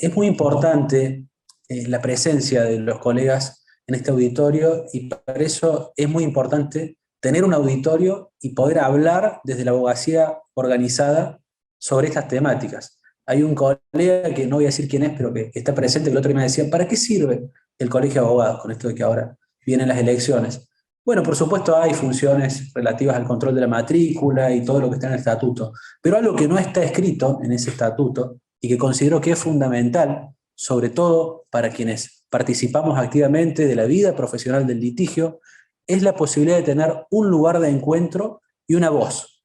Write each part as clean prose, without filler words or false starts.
Es muy importante la presencia de los colegas en este auditorio y para eso es muy importante tener un auditorio y poder hablar desde la abogacía organizada sobre estas temáticas. Hay un colega que no voy a decir quién es, pero que está presente, que el otro día me decía, ¿para qué sirve el colegio de abogados con esto de que ahora vienen las elecciones? Bueno, por supuesto hay funciones relativas al control de la matrícula y todo lo que está en el estatuto, pero algo que no está escrito en ese estatuto y que considero que es fundamental, sobre todo para quienes participamos activamente de la vida profesional del litigio, es la posibilidad de tener un lugar de encuentro y una voz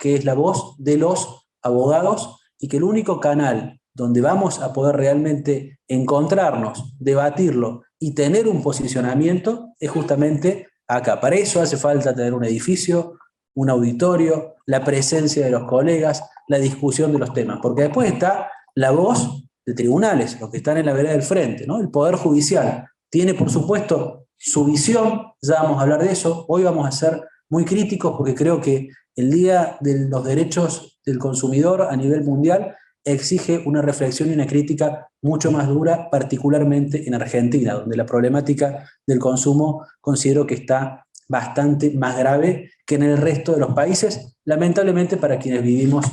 que es la voz de los abogados y que el único canal donde vamos a poder realmente encontrarnos, debatirlo y tener un posicionamiento es justamente acá. Para eso hace falta tener un edificio, un auditorio, la presencia de los colegas, la discusión de los temas, porque después está la voz de tribunales, los que están en la vereda del frente, ¿no? El Poder Judicial tiene, por supuesto, su visión, ya vamos a hablar de eso, hoy vamos a ser muy críticos porque creo que el Día de los Derechos del Consumidor a nivel mundial exige una reflexión y una crítica mucho más dura, particularmente en Argentina, donde la problemática del consumo considero que está bastante más grave que en el resto de los países, lamentablemente para quienes vivimos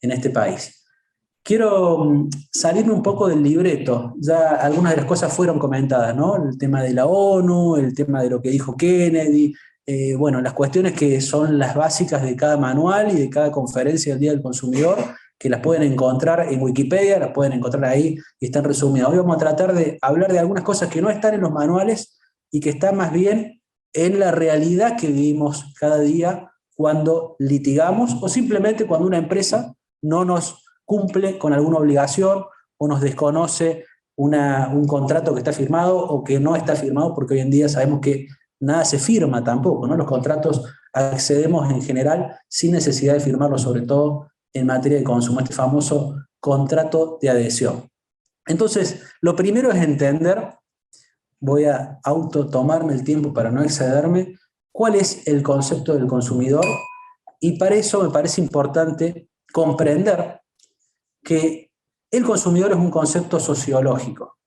en este país. Quiero salirme un poco del libreto, ya algunas de las cosas fueron comentadas, ¿no? El tema de la ONU, el tema de lo que dijo Kennedy, bueno, las cuestiones que son las básicas de cada manual y de cada conferencia del Día del Consumidor, que las pueden encontrar en Wikipedia, las pueden encontrar ahí y están resumidas. Hoy vamos a tratar de hablar de algunas cosas que no están en los manuales y que están más bien en la realidad que vivimos cada día cuando litigamos o simplemente cuando una empresa no nos cumple con alguna obligación o nos desconoce un contrato que está firmado o que no está firmado, porque hoy en día sabemos que nada se firma tampoco, ¿no? Los contratos accedemos en general sin necesidad de firmarlos, sobre todo en materia de consumo, este famoso contrato de adhesión. Entonces, lo primero es entender, voy a tomarme el tiempo para no excederme, cuál es el concepto del consumidor, y para eso me parece importante comprender que el consumidor es un concepto sociológico,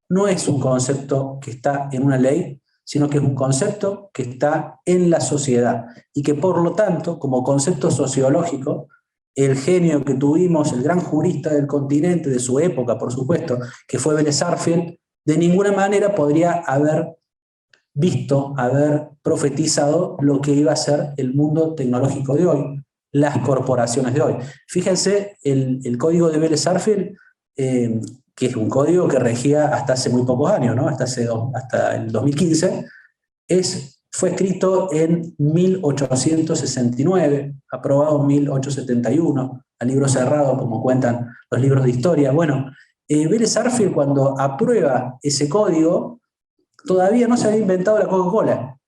no es un concepto que está en una ley, sino que es un concepto que está en la sociedad y que por lo tanto, como concepto sociológico, el genio que tuvimos, el gran jurista del continente, de su época, por supuesto, que fue Vélez Sarsfield, de ninguna manera podría haber visto, haber profetizado lo que iba a ser el mundo tecnológico de hoy, las corporaciones de hoy. Fíjense, el código de Vélez Sarsfield, que es un código que regía hasta hace muy pocos años, ¿no? hasta el 2015, fue escrito en 1869, aprobado en 1871, a libro cerrado, como cuentan los libros de historia. Bueno, Vélez Sarsfield, cuando aprueba ese código, todavía no se había inventado la Coca-Cola.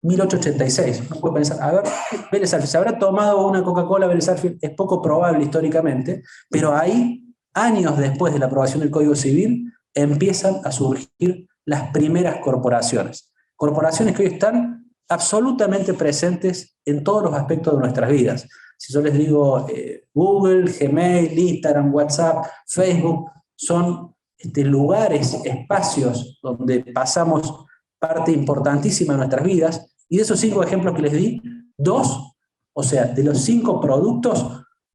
1886. Uno puede pensar, a ver, Vélez Sarsfield, ¿se habrá tomado una Coca-Cola Vélez Sarsfield? Es poco probable históricamente, pero ahí, años después de la aprobación del Código Civil, empiezan a surgir las primeras corporaciones. Corporaciones que hoy están absolutamente presentes en todos los aspectos de nuestras vidas. Si yo les digo Google, Gmail, Instagram, WhatsApp, Facebook, son lugares, espacios donde pasamos parte importantísima de nuestras vidas, y de esos 5 ejemplos que les di, 2, o sea, de los 5 productos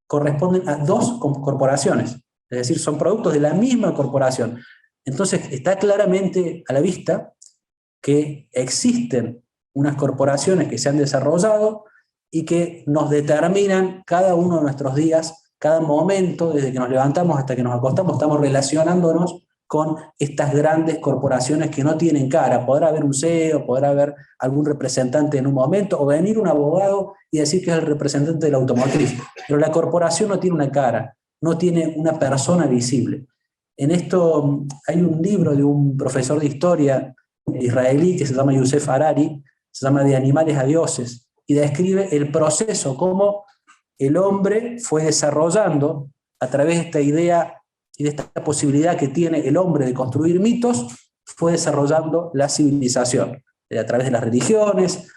corresponden a 2 corporaciones, es decir, son productos de la misma corporación. Entonces está claramente a la vista que existen unas corporaciones que se han desarrollado y que nos determinan cada uno de nuestros días, cada momento, desde que nos levantamos hasta que nos acostamos, estamos relacionándonos con estas grandes corporaciones que no tienen cara. Podrá haber un CEO, podrá haber algún representante en un momento, o venir un abogado y decir que es el representante de la automotriz, pero la corporación no tiene una cara, no tiene una persona visible. En esto hay un libro de un profesor de historia israelí que se llama Youssef Harari, se llama De animales a dioses, y describe el proceso, cómo el hombre fue desarrollando a través de esta idea y de esta posibilidad que tiene el hombre de construir mitos, fue desarrollando la civilización, a través de las religiones,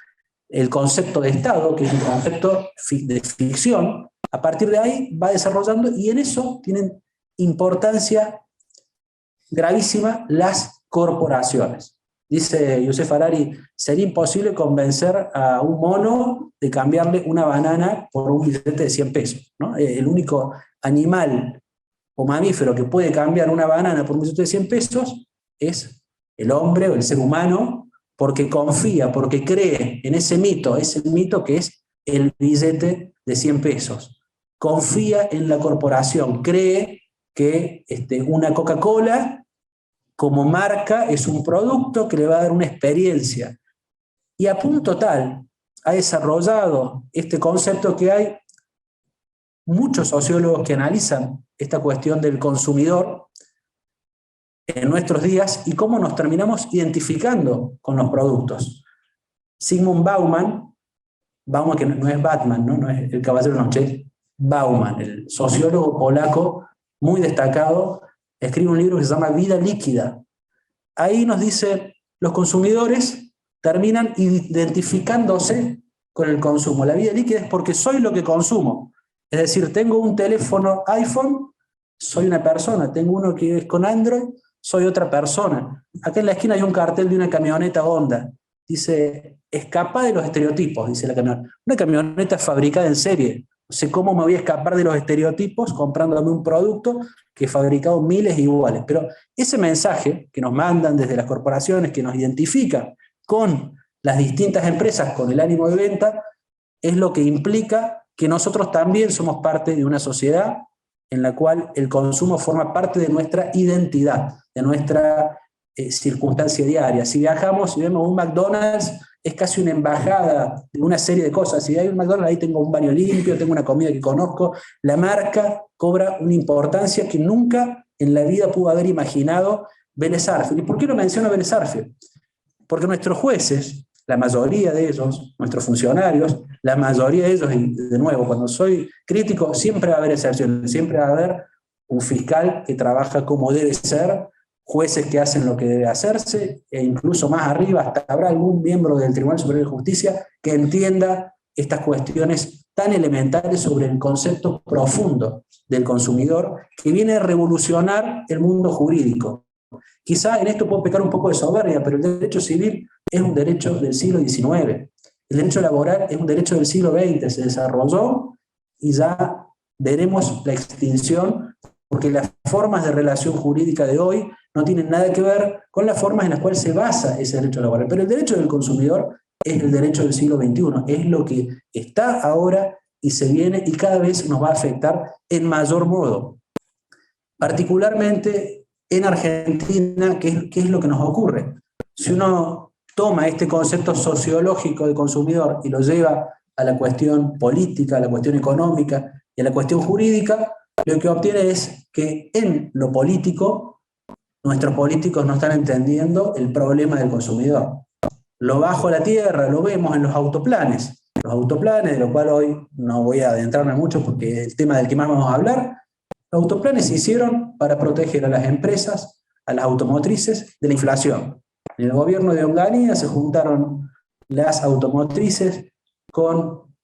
el concepto de Estado, que es un concepto de ficción. A partir de ahí va desarrollando, y en eso tienen importancia gravísima las corporaciones. Dice Youssef Harari, sería imposible convencer a un mono de cambiarle una banana por un billete de 100 pesos, ¿no? El único animal o mamífero que puede cambiar una banana por un billete de 100 pesos es el hombre o el ser humano, porque confía, porque cree en ese mito que es el billete de 100 pesos. Confía en la corporación, cree que una Coca-Cola como marca es un producto que le va a dar una experiencia. Y a punto tal ha desarrollado este concepto que hay muchos sociólogos que analizan esta cuestión del consumidor en nuestros días y cómo nos terminamos identificando con los productos. Zygmunt Bauman que no es Batman, no es el caballero de la noche, Bauman, el sociólogo polaco muy destacado, escribe un libro que se llama Vida líquida. Ahí nos dice, los consumidores terminan identificándose con el consumo. La vida líquida es porque soy lo que consumo. Es decir, tengo un teléfono iPhone, soy una persona. Tengo uno que es con Android, soy otra persona. Acá en la esquina hay un cartel de una camioneta Honda. Dice, escapa de los estereotipos, dice la camioneta. Una camioneta fabricada en serie. No sé cómo me voy a escapar de los estereotipos comprándome un producto que he fabricado miles iguales. Pero ese mensaje que nos mandan desde las corporaciones, que nos identifican con las distintas empresas, con el ánimo de venta, es lo que implica que nosotros también somos parte de una sociedad en la cual el consumo forma parte de nuestra identidad, de nuestra circunstancia diaria. Si viajamos y vemos un McDonald's, es casi una embajada de una serie de cosas. Si hay un McDonald's, ahí tengo un baño limpio, tengo una comida que conozco. La marca cobra una importancia que nunca en la vida pudo haber imaginado Vélez Sarsfield. ¿Y por qué lo menciono Vélez Sarsfield? Porque nuestros jueces, la mayoría de ellos, nuestros funcionarios, la mayoría de ellos, y de nuevo, cuando soy crítico, siempre va a haber excepciones, siempre va a haber un fiscal que trabaja como debe ser, jueces que hacen lo que debe hacerse, e incluso más arriba hasta habrá algún miembro del Tribunal Superior de Justicia que entienda estas cuestiones tan elementales sobre el concepto profundo del consumidor que viene a revolucionar el mundo jurídico. Quizá en esto puedo pecar un poco de soberbia, pero el derecho civil es un derecho del siglo XIX. El derecho laboral es un derecho del siglo XX, se desarrolló y ya veremos la extinción, porque las formas de relación jurídica de hoy no tienen nada que ver con las formas en las cuales se basa ese derecho laboral. Pero el derecho del consumidor es el derecho del siglo XXI, es lo que está ahora y se viene y cada vez nos va a afectar en mayor modo. Particularmente en Argentina, ¿qué es lo que nos ocurre? Si uno toma este concepto sociológico de consumidor y lo lleva a la cuestión política, a la cuestión económica y a la cuestión jurídica, lo que obtiene es que en lo político, nuestros políticos no están entendiendo el problema del consumidor. Lo bajo a la tierra, lo vemos en los autoplanes. Los autoplanes, de lo cual hoy no voy a adentrarme mucho porque es el tema del que más vamos a hablar. Los autoplanes se hicieron para proteger a las empresas, a las automotrices, de la inflación. En el gobierno de Onganía se juntaron las automotrices con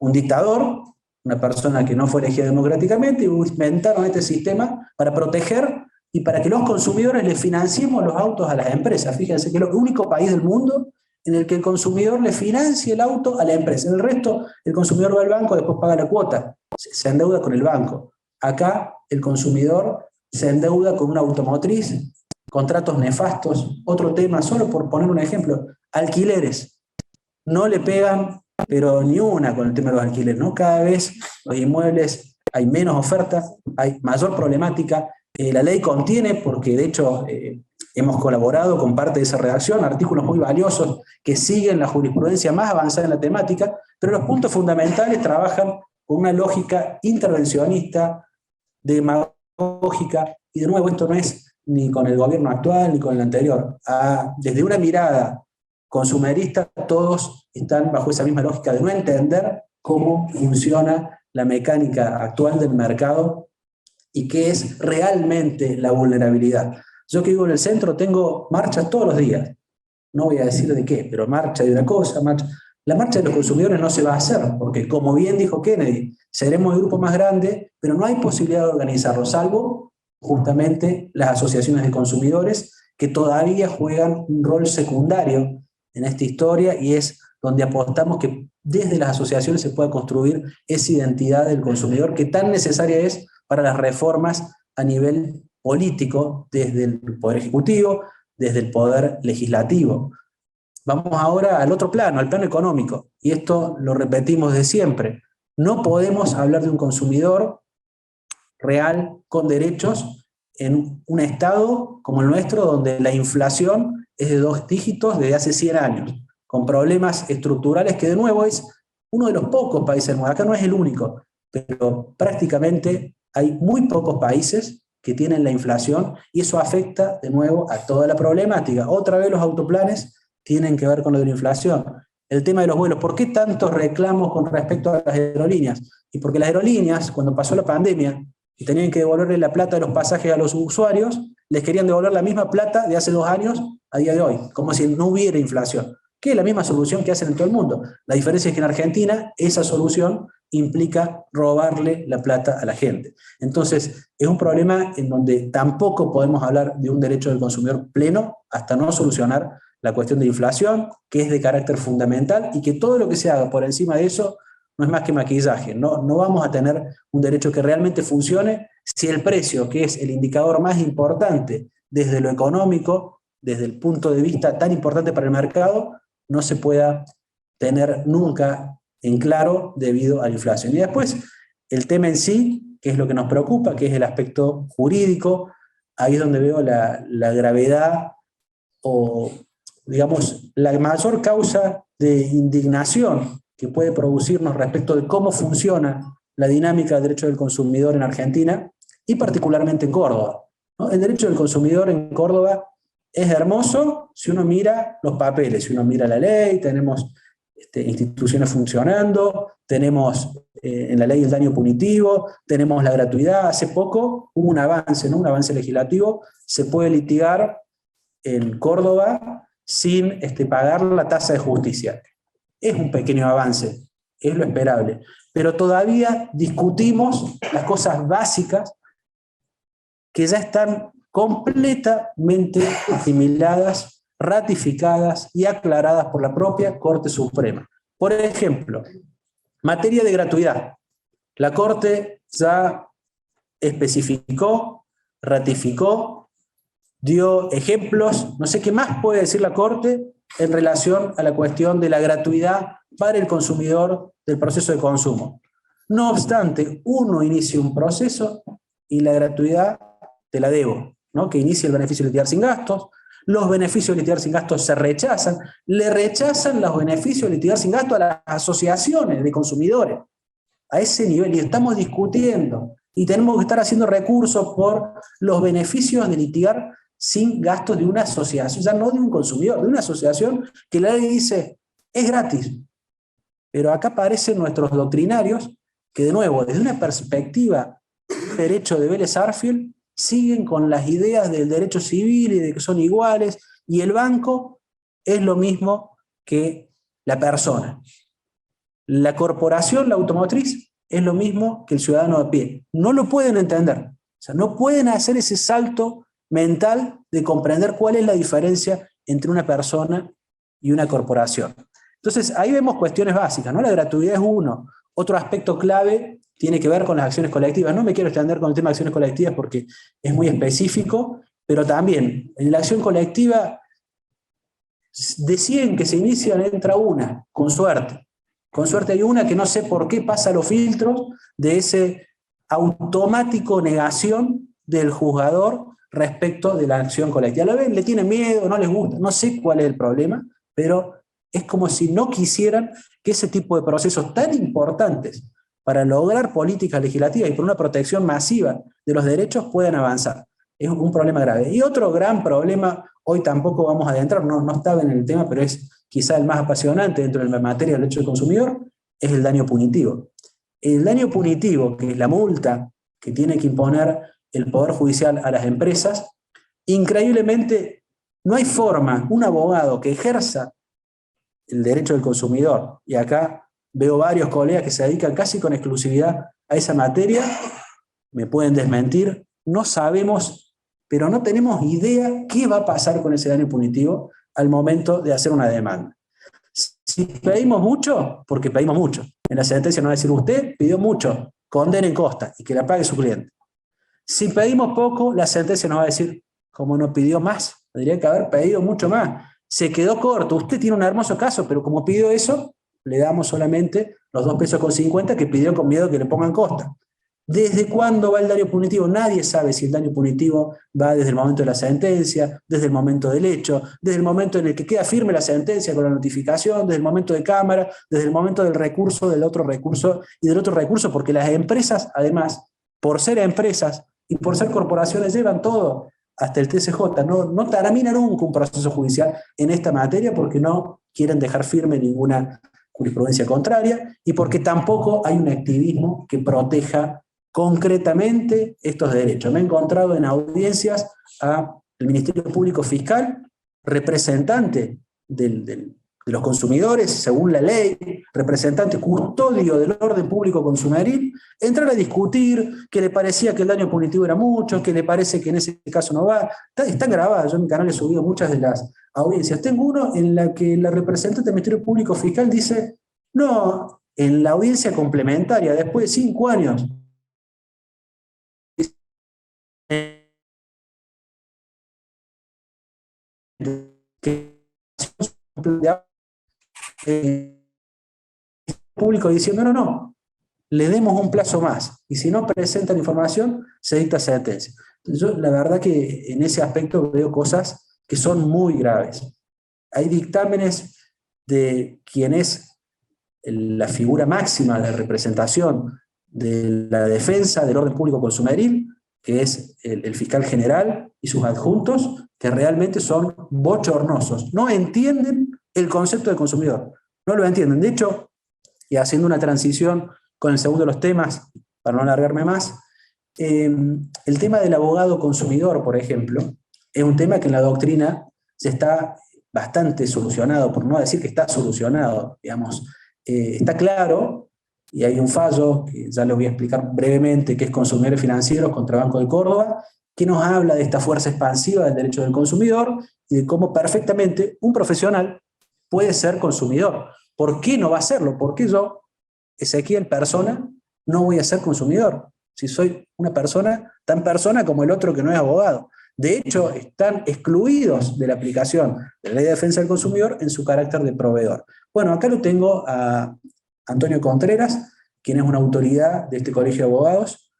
un dictador, una persona que no fue elegida democráticamente, y inventaron este sistema para proteger y para que los consumidores le financiemos los autos a las empresas. Fíjense que es el único país del mundo en el que el consumidor le financia el auto a la empresa. En el resto, el consumidor va al banco, después paga la cuota, se endeuda con el banco. Acá el consumidor se endeuda con una automotriz, contratos nefastos. Otro tema, solo por poner un ejemplo, alquileres. No le pegan, pero ni una con el tema de los alquileres, ¿no? Cada vez los inmuebles hay menos oferta, hay mayor problemática. La ley contiene, porque de hecho hemos colaborado con parte de esa redacción, artículos muy valiosos que siguen la jurisprudencia más avanzada en la temática, pero los puntos fundamentales trabajan con una lógica intervencionista, demagógica, y de nuevo esto no es ni con el gobierno actual ni con el anterior. Desde una mirada consumerista, todos están bajo esa misma lógica de no entender cómo funciona la mecánica actual del mercado y qué es realmente la vulnerabilidad. Yo que vivo en el centro tengo marchas todos los días, no voy a decir de qué, pero marcha de una cosa, marcha. La marcha de los consumidores no se va a hacer, porque como bien dijo Kennedy, seremos el grupo más grande, pero no hay posibilidad de organizarlo, salvo justamente las asociaciones de consumidores, que todavía juegan un rol secundario en esta historia, y es donde apostamos que desde las asociaciones se pueda construir esa identidad del consumidor que tan necesaria es para las reformas a nivel político, desde el Poder Ejecutivo, desde el Poder Legislativo. Vamos ahora al otro plano, al plano económico, y esto lo repetimos de siempre. No podemos hablar de un consumidor real con derechos en un estado como el nuestro, donde la inflación es de 2 dígitos desde hace 100 años, con problemas estructurales que de nuevo es uno de los pocos países del mundo, acá no es el único, pero prácticamente hay muy pocos países que tienen la inflación, y eso afecta de nuevo a toda la problemática. Otra vez los autoplanes tienen que ver con lo de la inflación. El tema de los vuelos, ¿por qué tantos reclamos con respecto a las aerolíneas? Y porque las aerolíneas, cuando pasó la pandemia y tenían que devolverle la plata de los pasajes a los usuarios, les querían devolver la misma plata de hace 2 años a día de hoy, como si no hubiera inflación, que es la misma solución que hacen en todo el mundo. La diferencia es que en Argentina esa solución implica robarle la plata a la gente. Entonces, es un problema en donde tampoco podemos hablar de un derecho del consumidor pleno hasta no solucionar la cuestión de inflación, que es de carácter fundamental, y que todo lo que se haga por encima de eso no es más que maquillaje. No vamos a tener un derecho que realmente funcione si el precio, que es el indicador más importante desde lo económico, desde el punto de vista tan importante para el mercado, no se pueda tener nunca en claro debido a la inflación. Y después, el tema en sí, que es lo que nos preocupa, que es el aspecto jurídico. Ahí es donde veo la gravedad, o digamos, la mayor causa de indignación que puede producirnos respecto de cómo funciona la dinámica del derecho del consumidor en Argentina, y particularmente en Córdoba, ¿no? El derecho del consumidor en Córdoba es hermoso si uno mira los papeles, si uno mira la ley, tenemos instituciones funcionando, tenemos en la ley el daño punitivo, tenemos la gratuidad. Hace poco hubo un avance, ¿no? Un avance legislativo, se puede litigar en Córdoba sin pagar la tasa de justicia. Es un pequeño avance, es lo esperable, pero todavía discutimos las cosas básicas que ya están completamente asimiladas, ratificadas y aclaradas por la propia Corte Suprema. Por ejemplo, materia de gratuidad. La Corte ya especificó, ratificó, dio ejemplos, no sé qué más puede decir la Corte en relación a la cuestión de la gratuidad para el consumidor del proceso de consumo. No obstante, uno inicia un proceso y la gratuidad te la debo, ¿no? Que inicie el beneficio de litigar sin gastos. Los beneficios de litigar sin gastos se rechazan, le rechazan los beneficios de litigar sin gastos a las asociaciones de consumidores. A ese nivel, y estamos discutiendo, y tenemos que estar haciendo recursos por los beneficios de litigar sin gastos de una asociación, ya no de un consumidor, de una asociación que la ley dice es gratis. Pero acá aparecen nuestros doctrinarios que, de nuevo, desde una perspectiva de derecho de Vélez Sarsfield, siguen con las ideas del derecho civil y de que son iguales, y el banco es lo mismo que la persona. La corporación, la automotriz, es lo mismo que el ciudadano de a pie. No lo pueden entender. O sea, no pueden hacer ese salto mental de comprender cuál es la diferencia entre una persona y una corporación. Entonces, ahí vemos cuestiones básicas, ¿no? La gratuidad es uno. Otro aspecto clave tiene que ver con las acciones colectivas. No me quiero extender con el tema de acciones colectivas porque es muy específico, pero también en la acción colectiva, de 100 que se inician, entra una, con suerte. Con suerte hay una que no sé por qué pasa los filtros de ese automático negación del juzgador respecto de la acción colectiva. La ven, le tienen miedo, no les gusta, no sé cuál es el problema, pero es como si no quisieran que ese tipo de procesos tan importantes para lograr políticas legislativas y por una protección masiva de los derechos puedan avanzar. Es un problema grave. Y otro gran problema, hoy tampoco vamos a adentrar, no estaba en el tema, pero es quizá el más apasionante dentro de la materia del derecho del consumidor, es el daño punitivo. El daño punitivo, que es la multa que tiene que imponer el Poder Judicial a las empresas, increíblemente no hay forma, un abogado que ejerza el derecho del consumidor. Y acá veo varios colegas que se dedican casi con exclusividad a esa materia, me pueden desmentir, no sabemos, pero no tenemos idea qué va a pasar con ese daño punitivo al momento de hacer una demanda. Si pedimos mucho, porque pedimos mucho, en la sentencia nos va a decir usted pidió mucho, condene en costa y que la pague su cliente. Si pedimos poco, la sentencia nos va a decir, como no pidió más, tendría que haber pedido mucho más. Se quedó corto, usted tiene un hermoso caso, pero como pidió eso, le damos solamente los 2,50 pesos que pidió con miedo que le pongan costa. ¿Desde cuándo va el daño punitivo? Nadie sabe si el daño punitivo va desde el momento de la sentencia, desde el momento del hecho, desde el momento en el que queda firme la sentencia con la notificación, desde el momento de cámara, desde el momento del recurso, del otro recurso y del otro recurso, porque las empresas, además, por ser empresas y por ser corporaciones, llevan todo hasta el TSJ. No termina nunca un proceso judicial en esta materia porque no quieren dejar firme ninguna jurisprudencia contraria y porque tampoco hay un activismo que proteja concretamente estos derechos. Me he encontrado en audiencias al Ministerio Público Fiscal, representante de los consumidores, según la ley, representante custodio del orden público consumeril, entrar a discutir que le parecía que el daño punitivo era mucho, que le parece que en ese caso no va. Están grabadas, yo en mi canal he subido muchas de las audiencias. Tengo uno en la que la representante del Ministerio Público Fiscal dice, no, en la audiencia complementaria, después de 5 años, público diciendo, no, le demos un plazo más, y si no presentan información, se dicta sentencia. Yo la verdad que en ese aspecto veo cosas que son muy graves. Hay dictámenes de quien es la figura máxima de representación de la defensa del orden público consumeril, que es el fiscal general y sus adjuntos, que realmente son bochornosos. No entienden el concepto de consumidor. No lo entienden. De hecho, y haciendo una transición con el segundo de los temas, para no alargarme más, el tema del abogado consumidor, por ejemplo, es un tema que en la doctrina se está bastante solucionado, por no decir que está solucionado, digamos. Está claro, y hay un fallo, que ya lo voy a explicar brevemente, que es Consumidores Financieros contra Banco de Córdoba, que nos habla de esta fuerza expansiva del derecho del consumidor y de cómo perfectamente un profesional puede ser consumidor. ¿Por qué no va a serlo? ¿Por qué yo, Ezequiel, persona, no voy a ser consumidor? Si soy una persona, tan persona como el otro que no es abogado. De hecho, están excluidos de la aplicación de la Ley de Defensa del Consumidor en su carácter de proveedor. Bueno, acá lo tengo a Antonio Contreras, quien es una autoridad de este colegio de abogados,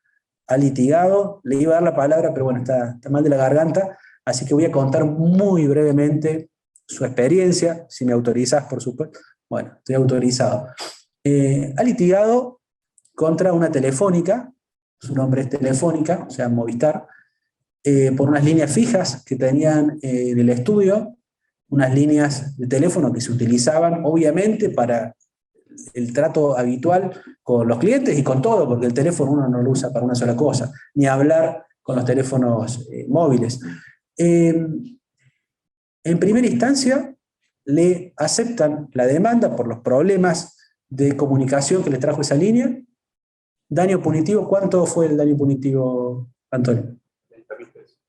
ha litigado, le iba a dar la palabra, pero bueno, está mal de la garganta, así que voy a contar muy brevemente su experiencia, si me autorizás, por supuesto. Bueno, estoy autorizado. Ha litigado contra una telefónica, su nombre es Telefónica, o sea, Movistar, por unas líneas fijas que tenían en el estudio, unas líneas de teléfono que se utilizaban, obviamente, para el trato habitual con los clientes y con todo, porque el teléfono uno no lo usa para una sola cosa, ni hablar con los teléfonos móviles. En primera instancia, le aceptan la demanda por los problemas de comunicación que le trajo esa línea. Daño punitivo, ¿cuánto fue el daño punitivo, Antonio?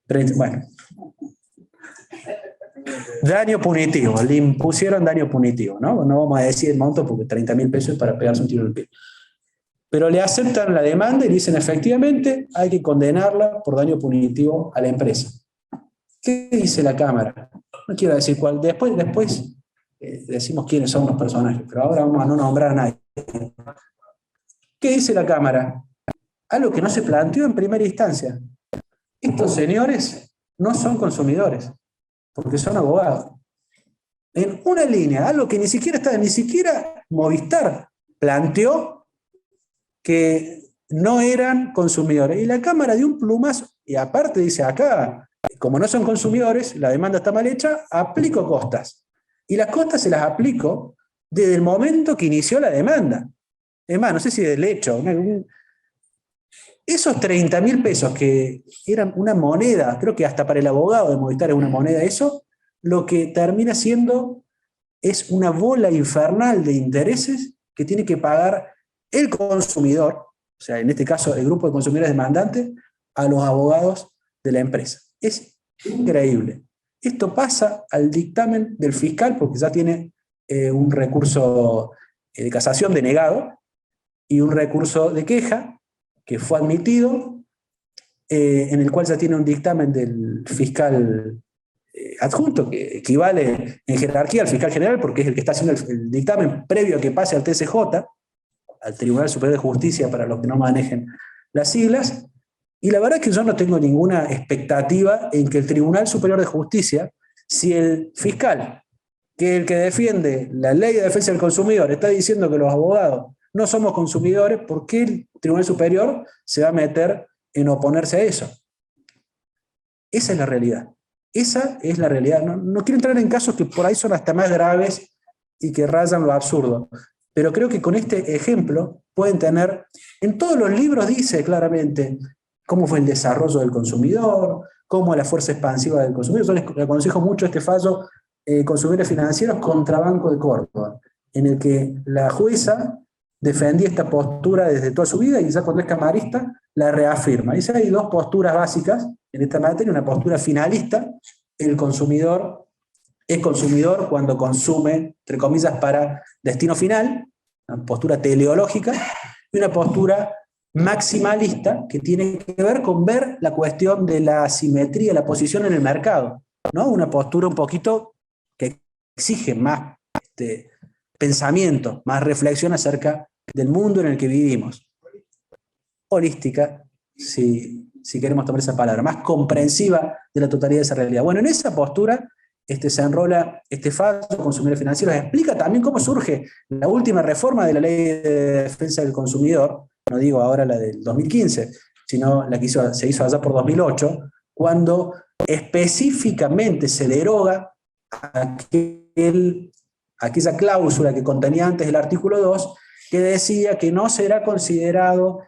30, bueno. Daño punitivo, le impusieron daño punitivo, ¿no? No vamos a decir el monto porque 30.000 pesos es para pegarse un tiro en el pie. Pero le aceptan la demanda y dicen efectivamente hay que condenarla por daño punitivo a la empresa. ¿Qué dice la Cámara? No quiero decir cuál, después decimos quiénes son los personajes, pero ahora vamos a no nombrar a nadie. ¿Qué dice la Cámara? Algo que no se planteó en primera instancia. Estos señores no son consumidores, porque son abogados. En una línea, algo que ni siquiera Movistar planteó que no eran consumidores. Y la Cámara dio un plumazo, y aparte dice acá, como no son consumidores, la demanda está mal hecha, aplico costas. Y las costas se las aplico desde el momento que inició la demanda. Es más, no sé si del hecho. Esos 30.000 pesos que eran una moneda, creo que hasta para el abogado de Movistar es una moneda eso, lo que termina siendo es una bola infernal de intereses que tiene que pagar el consumidor, o sea, en este caso el grupo de consumidores demandantes, a los abogados de la empresa. Es increíble. Esto pasa al dictamen del fiscal porque ya tiene un recurso de casación denegado y un recurso de queja que fue admitido, en el cual ya tiene un dictamen del fiscal adjunto, que equivale en jerarquía al fiscal general, porque es el que está haciendo el dictamen previo a que pase al TSJ, al Tribunal Superior de Justicia, para los que no manejen las siglas. Y la verdad es que yo no tengo ninguna expectativa en que el Tribunal Superior de Justicia, si el fiscal, que es el que defiende la ley de defensa del consumidor, está diciendo que los abogados no somos consumidores, ¿por qué el Tribunal Superior se va a meter en oponerse a eso? Esa es la realidad. Esa es la realidad. No quiero entrar en casos que por ahí son hasta más graves y que rayan lo absurdo, pero creo que con este ejemplo pueden tener, en todos los libros dice claramente cómo fue el desarrollo del consumidor, cómo la fuerza expansiva del consumidor. Yo les aconsejo mucho este fallo, Consumidores Financieros contra Banco de Córdoba, en el que la jueza defendía esta postura desde toda su vida y ya cuando es camarista la reafirma. Dice, hay dos posturas básicas en esta materia, una postura finalista, el consumidor es consumidor cuando consume, entre comillas, para destino final, una postura teleológica, y una postura maximalista que tiene que ver con ver la cuestión de la asimetría, la posición en el mercado, ¿no? Una postura un poquito que exige más pensamiento, más reflexión acerca del mundo en el que vivimos. Holística, si queremos tomar esa palabra, más comprensiva de la totalidad de esa realidad. Bueno, en esa postura se enrola este fallo, Consumidores Financieros, explica también cómo surge la última reforma de la Ley de Defensa del Consumidor, no digo ahora la del 2015, sino la que se hizo allá por 2008, cuando específicamente se deroga aquella cláusula que contenía antes el artículo 2, que decía que no será considerado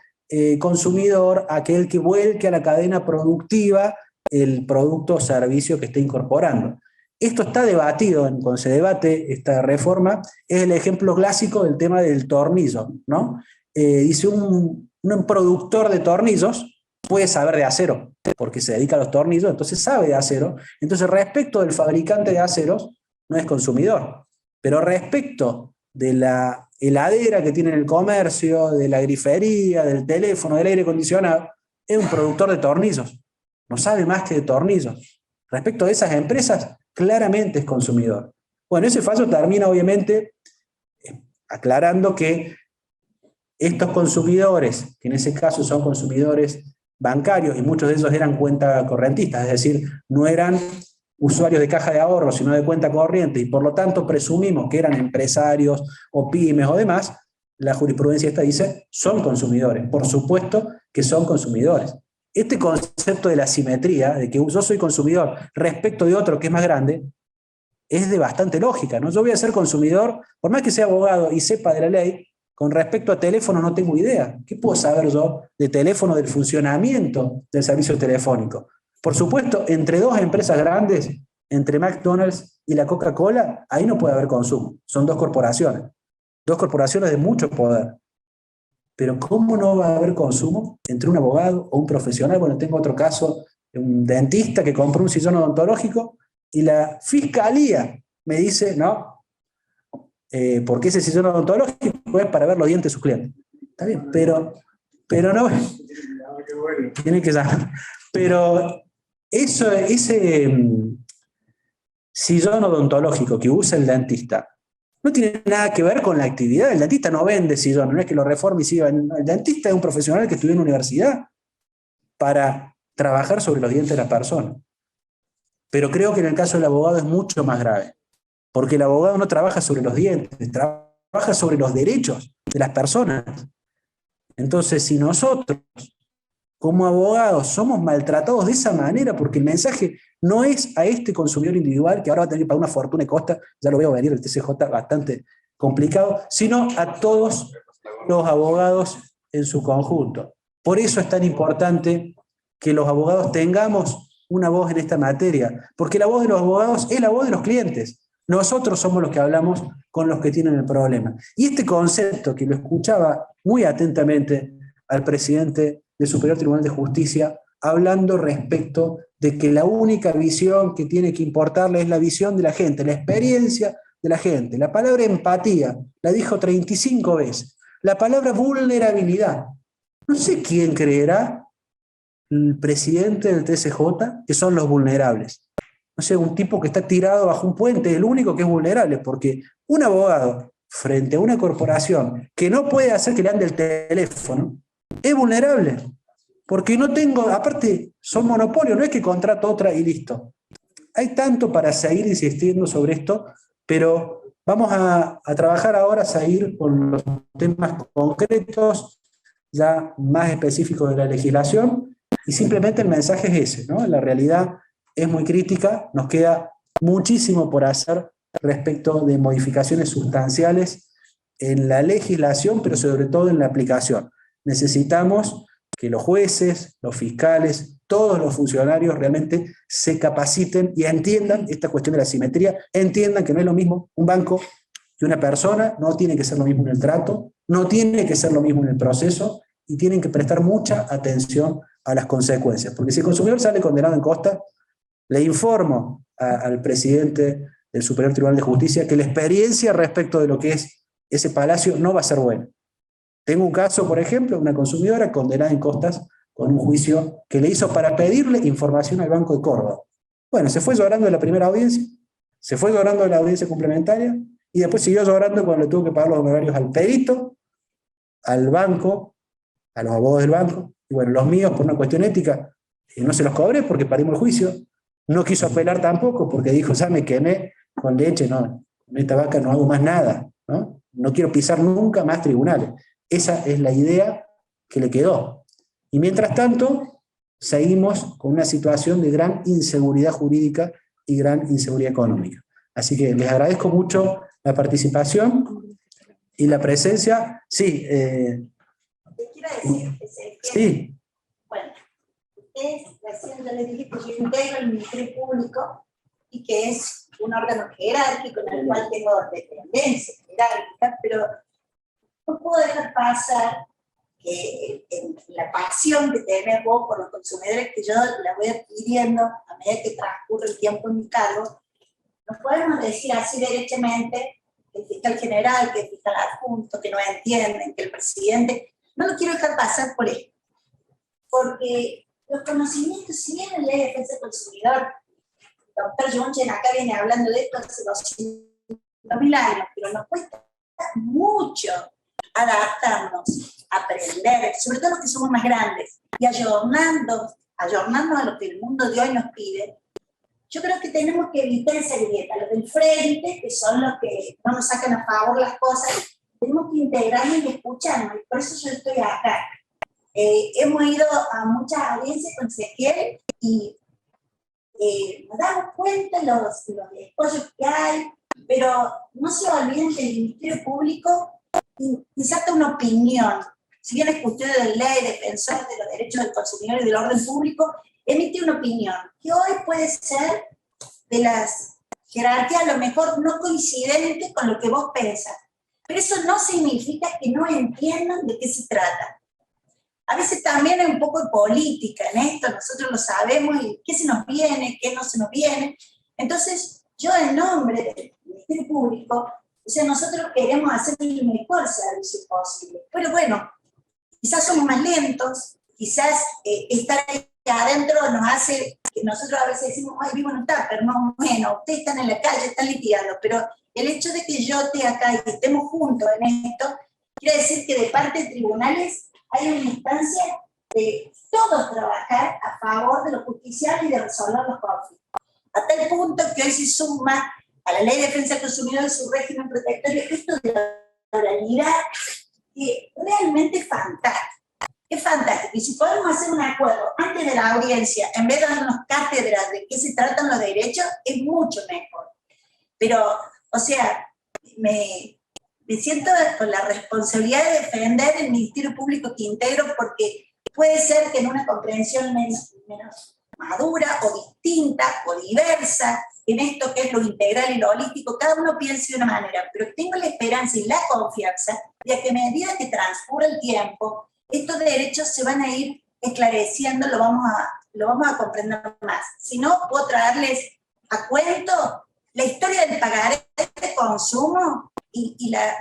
consumidor aquel que vuelque a la cadena productiva el producto o servicio que esté incorporando. Esto está debatido, cuando se debate esta reforma, es el ejemplo clásico del tema del tornillo, ¿no? Dice un productor de tornillos puede saber de acero, porque se dedica a los tornillos, entonces sabe de acero. Entonces, respecto del fabricante de aceros, no es consumidor. Pero respecto de la heladera que tiene en el comercio, de la grifería, del teléfono, del aire acondicionado, es un productor de tornillos. No sabe más que de tornillos. Respecto de esas empresas, claramente es consumidor. Bueno, ese fallo termina obviamente aclarando que estos consumidores, que en ese caso son consumidores bancarios y muchos de ellos eran cuenta correntistas, es decir, no eran usuarios de caja de ahorro, sino de cuenta corriente, y por lo tanto presumimos que eran empresarios o pymes o demás, la jurisprudencia esta dice, son consumidores. Por supuesto que son consumidores. Este concepto de la simetría, de que yo soy consumidor respecto de otro que es más grande, es de bastante lógica, ¿no? Yo voy a ser consumidor, por más que sea abogado y sepa de la ley, con respecto a teléfono no tengo idea. ¿Qué puedo saber yo de teléfono, del funcionamiento del servicio telefónico? Por supuesto, entre dos empresas grandes, entre McDonald's y la Coca-Cola, ahí no puede haber consumo. Son dos corporaciones de mucho poder. Pero ¿cómo no va a haber consumo entre un abogado o un profesional? Bueno, tengo otro caso de un dentista que compró un sillón odontológico y la fiscalía me dice, no, porque ese sillón odontológico es para ver los dientes de sus clientes. Está bien, pero no, tiene que llamar. Pero ese sillón odontológico que usa el dentista no tiene nada que ver con la actividad. El dentista no vende sillón, no es que lo reforme y siga. El dentista es un profesional que estudió en la universidad para trabajar sobre los dientes de la persona. Pero creo que en el caso del abogado es mucho más grave, porque el abogado no trabaja sobre los dientes, trabaja sobre los derechos de las personas. Entonces, si nosotros, como abogados, somos maltratados de esa manera, porque el mensaje no es a este consumidor individual, que ahora va a tener que pagar una fortuna y costa, ya lo veo venir el TCJ bastante complicado, sino a todos los abogados en su conjunto. Por eso es tan importante que los abogados tengamos una voz en esta materia, porque la voz de los abogados es la voz de los clientes. Nosotros somos los que hablamos con los que tienen el problema. Y este concepto, que lo escuchaba muy atentamente al presidente del Superior Tribunal de Justicia, hablando respecto de que la única visión que tiene que importarle es la visión de la gente, la experiencia de la gente. La palabra empatía la dijo 35 veces. La palabra vulnerabilidad. No sé quién creerá, el presidente del TSJ, que son los vulnerables. No sé, un tipo que está tirado bajo un puente, el único que es vulnerable, porque un abogado frente a una corporación que no puede hacer que le ande el teléfono, es vulnerable. Porque no tengo, aparte, son monopolios, no es que contrato otra y listo. Hay tanto para seguir insistiendo sobre esto, pero vamos a trabajar ahora, a seguir con los temas concretos, ya más específicos de la legislación, y simplemente el mensaje es ese, ¿no? La realidad es muy crítica, nos queda muchísimo por hacer respecto de modificaciones sustanciales en la legislación, pero sobre todo en la aplicación. Necesitamos que los jueces, los fiscales, todos los funcionarios realmente se capaciten y entiendan esta cuestión de la simetría, entiendan que no es lo mismo un banco que una persona, no tiene que ser lo mismo en el trato, no tiene que ser lo mismo en el proceso, y tienen que prestar mucha atención a las consecuencias, porque si el consumidor sale condenado en costa, le informo al presidente del Superior Tribunal de Justicia que la experiencia respecto de lo que es ese palacio no va a ser buena. Tengo un caso, por ejemplo, una consumidora condenada en costas con un juicio que le hizo para pedirle información al Banco de Córdoba. Bueno, se fue llorando de la primera audiencia, se fue llorando de la audiencia complementaria, y después siguió llorando cuando le tuvo que pagar los honorarios al perito, al banco, a los abogados del banco, y bueno, los míos por una cuestión ética, no se los cobré porque perdimos el juicio. No quiso apelar tampoco porque dijo, ya me quemé con leche, no, con esta vaca no hago más nada, ¿no? No quiero pisar nunca más tribunales. Esa es la idea que le quedó. Y mientras tanto, seguimos con una situación de gran inseguridad jurídica y gran inseguridad económica. Así que les agradezco mucho la participación y la presencia. Sí. Te quiero decir, sí. Bueno, ustedes recién yo les dije que yo integro el Ministerio Público y que es un órgano jerárquico en el cual tengo dependencia jerárquica, pero no puedo dejar pasar que en la pasión que tenés vos por los consumidores, que yo la voy adquiriendo a medida que transcurre el tiempo en mi cargo, nos podemos decir así derechamente que el fiscal general, que el fiscal adjunto, que no entienden, que el presidente, no lo quiero dejar pasar por esto, porque los conocimientos, si bien en la ley de defensa del consumidor, el doctor Junchen acá viene hablando de esto hace 200.000 años, pero nos cuesta mucho adaptarnos, aprender, sobre todo los que somos más grandes, y ayornarnos a lo que el mundo de hoy nos pide. Yo creo que tenemos que evitar esa grieta, los del frente, que son los que no nos sacan a favor las cosas, tenemos que integrarnos y escucharnos, y por eso yo estoy acá. Hemos ido a muchas audiencias con Ezequiel y nos damos cuenta los despoyos que hay, pero no se olviden que el Ministerio Público inserta una opinión. Si bien es cuestión de ley, defensor de los derechos del consumidor y del orden público, emite una opinión que hoy puede ser de las jerarquías a lo mejor no coincidente con lo que vos pensás. Pero eso no significa que no entiendan de qué se trata. A veces también hay un poco de política en esto, nosotros lo sabemos, y qué se nos viene, qué no se nos viene. Entonces, yo en nombre del Ministerio Público, o sea, nosotros queremos hacer el mejor servicio posible. Pero bueno, quizás somos más lentos, quizás estar ahí adentro nos hace que nosotros a veces decimos, ay, vivo en un tupper, no, bueno, ustedes están en la calle, están litigando, pero el hecho de que yo esté acá y que estemos juntos en esto, quiere decir que de parte de tribunales hay una instancia de todos trabajar a favor de lo judicial y de resolver los conflictos. A tal punto que hoy se suma a la Ley de Defensa del Consumidor y su régimen protectorio esto de la oralidad, que realmente es fantástico. Es fantástico. Y si podemos hacer un acuerdo antes de la audiencia, en vez de darnos cátedras de qué se tratan los derechos, es mucho mejor. Pero, o sea, me siento con la responsabilidad de defender el Ministerio Público que integro, porque puede ser que en una comprensión menos madura o distinta o diversa en esto que es lo integral y lo holístico, cada uno piensa de una manera, pero tengo la esperanza y la confianza de que a medida que transcurra el tiempo, estos derechos se van a ir esclareciendo, lo vamos a comprender más. Si no, puedo traerles a cuento la historia del pagaré de consumo y la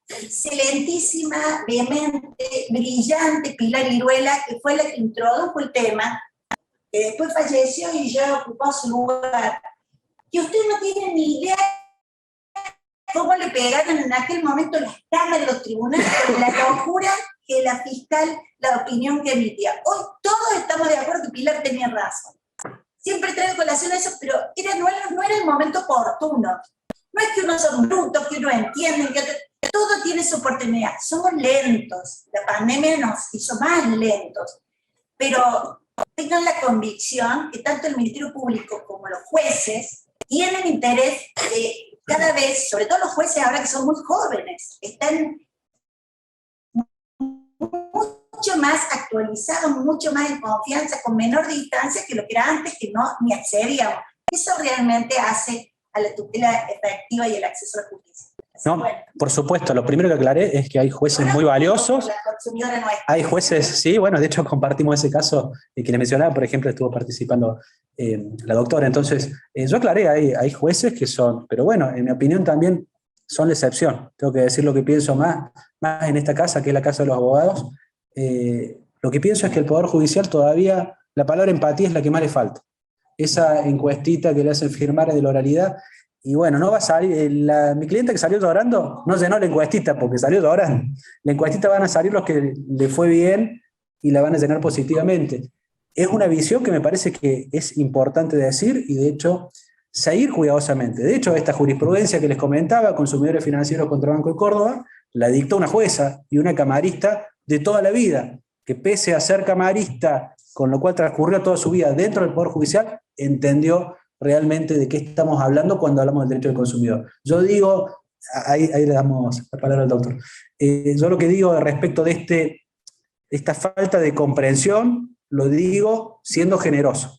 excelentísima, vehemente, brillante Pilar Iruela, que fue la que introdujo el tema, que después falleció y ya ocupó su lugar. Que usted no tiene ni idea cómo le pegaron en aquel momento las cámaras de los tribunales con la locura que la fiscal, la opinión que emitía. Hoy todos estamos de acuerdo que Pilar tenía razón. Siempre traigo colación a eso, pero no era el momento oportuno. No es que uno son brutos, que uno entiende, que todo tiene su oportunidad. Somos lentos. La pandemia nos hizo más lentos. Pero tengan la convicción que tanto el Ministerio Público como los jueces tienen interés de cada vez, sobre todo los jueces ahora que son muy jóvenes, están mucho más actualizados, mucho más en confianza, con menor distancia que lo que era antes, que no ni accedíamos. Eso realmente hace a la tutela efectiva y el acceso a la justicia. No, bueno, por supuesto, lo primero que aclaré es que hay jueces muy valiosos. Hay jueces, sí, bueno, de hecho compartimos ese caso que le mencionaba, por ejemplo, estuvo participando la doctora. Entonces, yo aclaré, hay jueces que son, pero bueno, en mi opinión también son la excepción. Tengo que decir lo que pienso más en esta casa, que es la casa de los abogados. Lo que pienso es que el Poder Judicial todavía, la palabra empatía es la que más le falta. Esa encuestita que le hacen firmar de la oralidad, y bueno, no va a salir, mi cliente que salió llorando, no llenó la encuestita porque salió llorando. La encuestita van a salir los que le fue bien y la van a llenar positivamente. Es una visión que me parece que es importante decir y de hecho seguir cuidadosamente. De hecho, esta jurisprudencia que les comentaba, Consumidores Financieros contra Banco de Córdoba, la dictó una jueza y una camarista de toda la vida, que pese a ser camarista, con lo cual transcurrió toda su vida dentro del Poder Judicial, entendió realmente de qué estamos hablando cuando hablamos del derecho del consumidor. Yo digo, ahí le damos la palabra al doctor, yo lo que digo respecto de esta falta de comprensión, lo digo siendo generoso.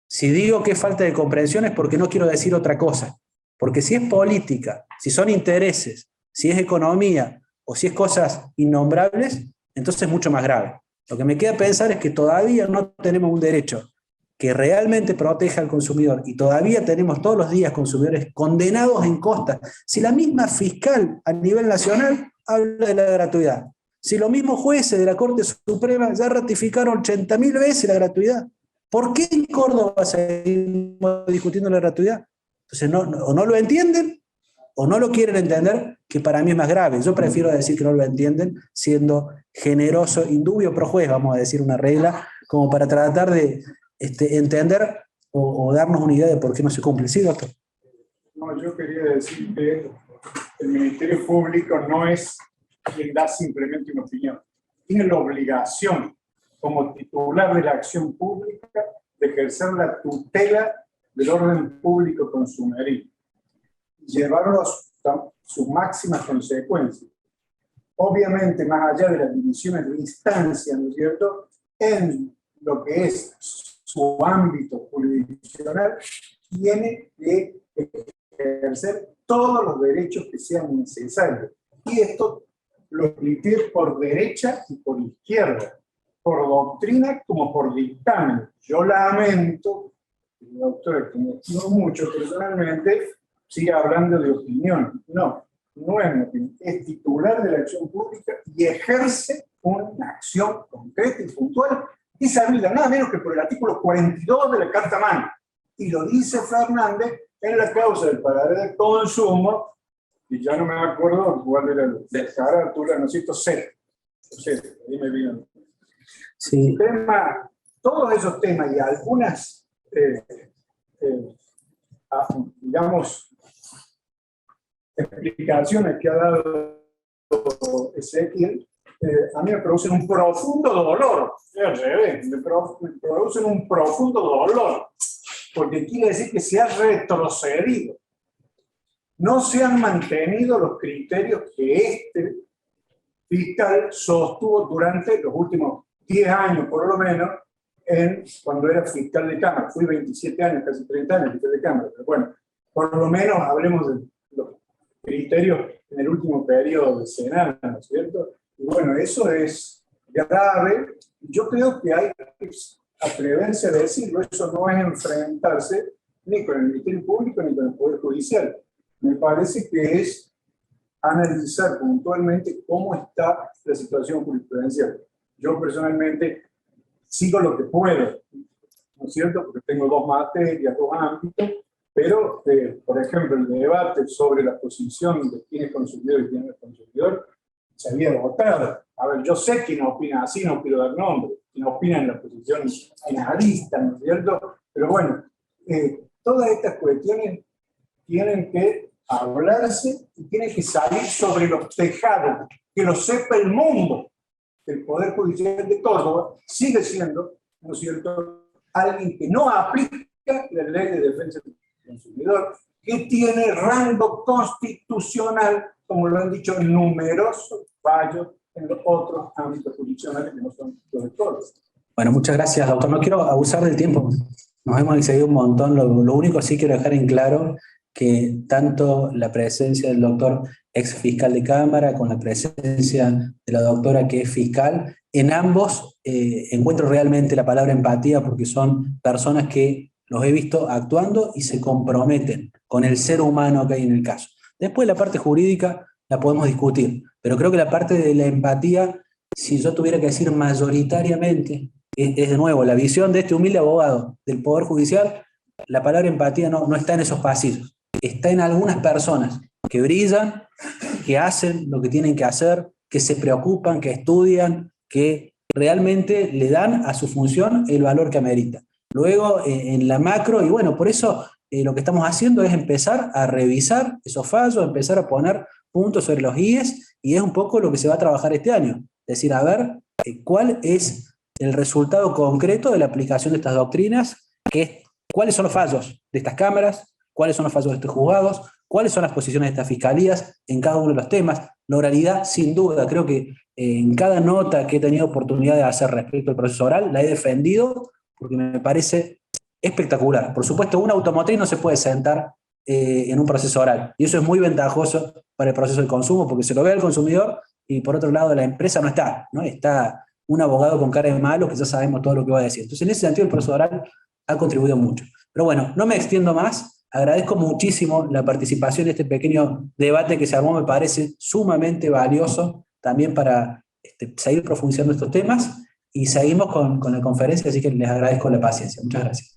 Si digo que es falta de comprensión es porque no quiero decir otra cosa, porque si es política, si son intereses, si es economía o si es cosas innombrables, entonces es mucho más grave. Lo que me queda pensar es que todavía no tenemos un derecho que realmente proteja al consumidor y todavía tenemos todos los días consumidores condenados en costas. Si la misma fiscal a nivel nacional habla de la gratuidad, si los mismos jueces de la Corte Suprema ya ratificaron 80.000 veces la gratuidad, ¿por qué en Córdoba seguimos discutiendo la gratuidad? Entonces o no lo entienden o no lo quieren entender, que para mí es más grave. Yo prefiero decir que no lo entienden siendo generoso, indubio pro juez, vamos a decir una regla, como para tratar de entender o darnos una idea de por qué no se cumple. ¿Sí, doctor? No, yo quería decir que el Ministerio Público no es quien da simplemente una opinión. Tiene la obligación, como titular de la acción pública, de ejercer la tutela del orden público consumeril, llevarlo a sus máximas consecuencias. Obviamente, más allá de las divisiones de instancia, ¿no es cierto?, en lo que es su ámbito jurisdiccional, tiene que ejercer todos los derechos que sean necesarios. Y esto lo expliqué por derecha y por izquierda, por doctrina como por dictamen. Yo lamento que la doctora, que me estimo mucho personalmente, siga hablando de opinión. No es una opinión, es titular de la acción pública y ejerce una acción concreta y puntual y sabida nada menos que por el artículo 42 de la Carta Magna. Y lo dice Fernández en la causa del pagaré de consumo, y ya no me acuerdo cuál era el carátula, no sé, C. Ahí me vino. Sí. Todos esos temas y algunas, digamos, explicaciones que ha dado Ezequiel, a mí me producen un profundo dolor. Me producen un profundo dolor, porque quiere decir que se ha retrocedido. No se han mantenido los criterios que este fiscal sostuvo durante los últimos 10 años, por lo menos, cuando era fiscal de Cámara. Fui 27 años, casi 30 años fiscal de Cámara, pero bueno, por lo menos hablemos de los criterios en el último periodo del Senado, ¿no es cierto? Y bueno, eso es grave. Yo creo que hay que atreverse a decirlo. Eso no es enfrentarse ni con el Ministerio Público ni con el Poder Judicial. Me parece que es analizar puntualmente cómo está la situación jurisprudencial. Yo personalmente sigo lo que puedo, ¿no es cierto? Porque tengo dos materias, dos ámbitos, pero, por ejemplo, el debate sobre la posición de quién es consumidor y quién no es consumidor se había votado. A ver, yo sé quién opina así, no quiero dar nombre, quién opina en la posición finalista, ¿no es cierto? Pero bueno, todas estas cuestiones tienen que hablarse y tienen que salir sobre los tejados, que lo sepa el mundo. El Poder Judicial de Córdoba sigue siendo, ¿no es cierto?, alguien que no aplica la ley de defensa del consumidor, que tiene rango constitucional, como lo han dicho numerosos fallos en los otros ámbitos jurisdiccionales que no son los de Córdoba. Bueno, muchas gracias, doctor. No quiero abusar del tiempo, nos hemos excedido un montón. Lo único sí quiero dejar en claro que tanto la presencia del doctor ex fiscal de Cámara con la presencia de la doctora que es fiscal, en ambos encuentro realmente la palabra empatía, porque son personas que los he visto actuando y se comprometen con el ser humano que hay en el caso. Después la parte jurídica la podemos discutir, pero creo que la parte de la empatía, si yo tuviera que decir mayoritariamente, es de nuevo la visión de este humilde abogado del Poder Judicial. La palabra empatía no está en esos pasillos, está en algunas personas que brillan, que hacen lo que tienen que hacer, que se preocupan, que estudian, que realmente le dan a su función el valor que amerita. Luego, en la macro, y bueno, por eso lo que estamos haciendo es empezar a revisar esos fallos, empezar a poner puntos sobre los IES, y es un poco lo que se va a trabajar este año. Es decir, a ver cuál es el resultado concreto de la aplicación de estas doctrinas, cuáles son los fallos de estas cámaras, cuáles son los fallos de estos juzgados, cuáles son las posiciones de estas fiscalías en cada uno de los temas. La oralidad, sin duda, creo que en cada nota que he tenido oportunidad de hacer respecto al proceso oral, la he defendido porque me parece espectacular. Por supuesto, un automotriz no se puede sentar en un proceso oral, y eso es muy ventajoso para el proceso de consumo, porque se lo ve al consumidor, y por otro lado la empresa no está, ¿no? Está un abogado con cara de malo que ya sabemos todo lo que va a decir. Entonces, en ese sentido, el proceso oral ha contribuido mucho. Pero bueno, no me extiendo más. Agradezco muchísimo la participación en este pequeño debate que se armó, me parece sumamente valioso también para seguir profundizando estos temas, y seguimos con la conferencia, así que les agradezco la paciencia. Muchas gracias.